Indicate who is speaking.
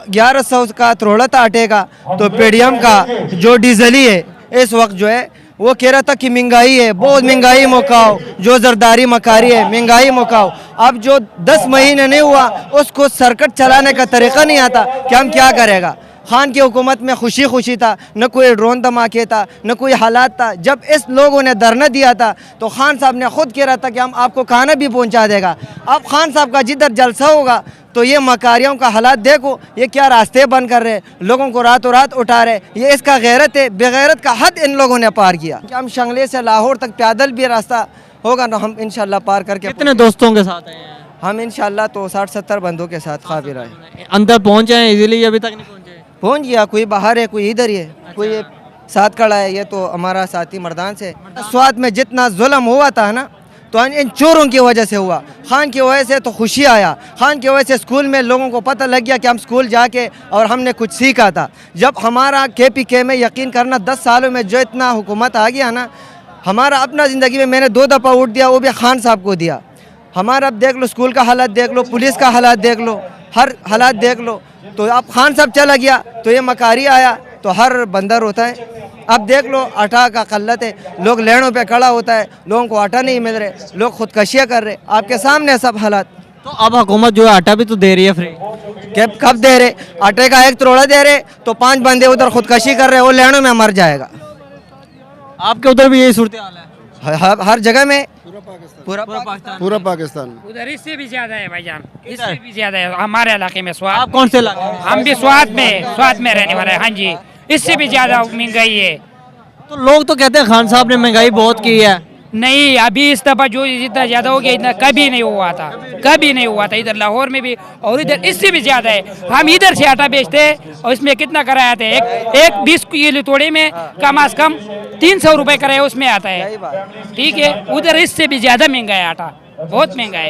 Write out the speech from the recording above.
Speaker 1: 1100 का त्रोड़ा था आटे का, तो पेडीएम का जो डीजली है इस वक्त जो है वो कह रहा था कि महंगाई है, बहुत महंगाई मुकाओ, जो जरदारी मकारी है महंगाई मुकाओ। अब जो 10 महीने नहीं हुआ उसको सर्किट चलाने का तरीका नहीं आता कि हम क्या करेगा। खान की हुकूमत में खुशी खुशी था, न कोई ड्रोन धमाके था, न कोई हालात था। जब इस लोगों ने धरना दिया था तो खान साहब ने खुद कह रहा था कि हम आपको खाना भी पहुंचा देगा। अब खान साहब का जिधर जलसा होगा तो ये मकारियों का हालात देखो, ये क्या रास्ते बंद कर रहे, लोगों को रातों रात उठा रहे। ये इसका गैरत है, बेगैरत का हद इन लोगों ने पार किया। कि हम शंगले से लाहौर तक पैदल भी रास्ता होगा ना, हम इंशाल्लाह पार करके।
Speaker 2: कितने दोस्तों के साथ आए हैं?
Speaker 1: हम इंशाल्लाह तो 60-70 बंदों के साथ काबिल आए।
Speaker 2: अंदर पहुंचे हैं इजीली, अभी तक नहीं पहुंचे?
Speaker 1: पहुंच गया, कोई बाहर है, कोई इधर ही है, कोई ये साथ खड़ा है। ये तो हमारा साथी मर्दान से। स्वाद में जितना जुल्म हुआ था ना, तो इन चोरों की वजह से हुआ। खान की वजह से तो खुशी आया, खान की वजह से स्कूल में लोगों को पता लग गया कि हम स्कूल जाके और हमने कुछ सीखा था। जब हमारा KPK में यकीन करना 10 सालों में जो इतना हुकूमत आ गया ना, हमारा अपना ज़िंदगी में मैंने 2 दफ़ा वोट दिया, वो भी खान साहब को दिया। हमारा अब देख लो, स्कूल का हालात देख लो, पुलिस का हालात देख लो, हर हालात देख लो। तो अब खान साहब चला गया तो ये मकारी आया तो हर बंदर होता है। अब देख लो, आटा का कल्लत है, लोग लेनों पे खड़ा होता है, लोगों को आटा नहीं मिल रहे, लोग खुदकशियाँ कर रहे, आपके सामने सब हालात।
Speaker 2: तो अब हुकूमत जो है आटा भी तो दे रही है फ्री।
Speaker 1: कब दे रहे? आटे का 1 त्रोड़ा दे रहे तो 5 बंदे उधर खुदकशी कर रहे, वो लेनों में मर जाएगा।
Speaker 2: आपके उधर भी यही सूरत हाल है?
Speaker 1: हर जगह में,
Speaker 3: पूरा पाकिस्तान
Speaker 4: उधर इससे भी ज्यादा है भाईजान, इससे भी ज्यादा है हमारे इलाके में। स्वाद,
Speaker 2: आप कौन से इलाके?
Speaker 4: हम भी स्वाद में रहने वाले हैं। हाँ जी, इससे भी ज्यादा महंगाई है।
Speaker 2: तो लोग तो कहते हैं खान साहब ने महंगाई बहुत की है।
Speaker 4: नहीं, अभी इस दफा जो जितना ज्यादा हो गया इतना कभी नहीं हुआ था, कभी नहीं हुआ था इधर लाहौर में भी, और इधर इससे भी ज्यादा है। हम इधर से आटा बेचते हैं और इसमें कितना कराया था, एक 20 किलो तोड़े में कम से कम 300 रुपए कराया उसमें आता है। ठीक है, उधर इससे भी ज्यादा महंगा है आटा, बहुत महंगा है।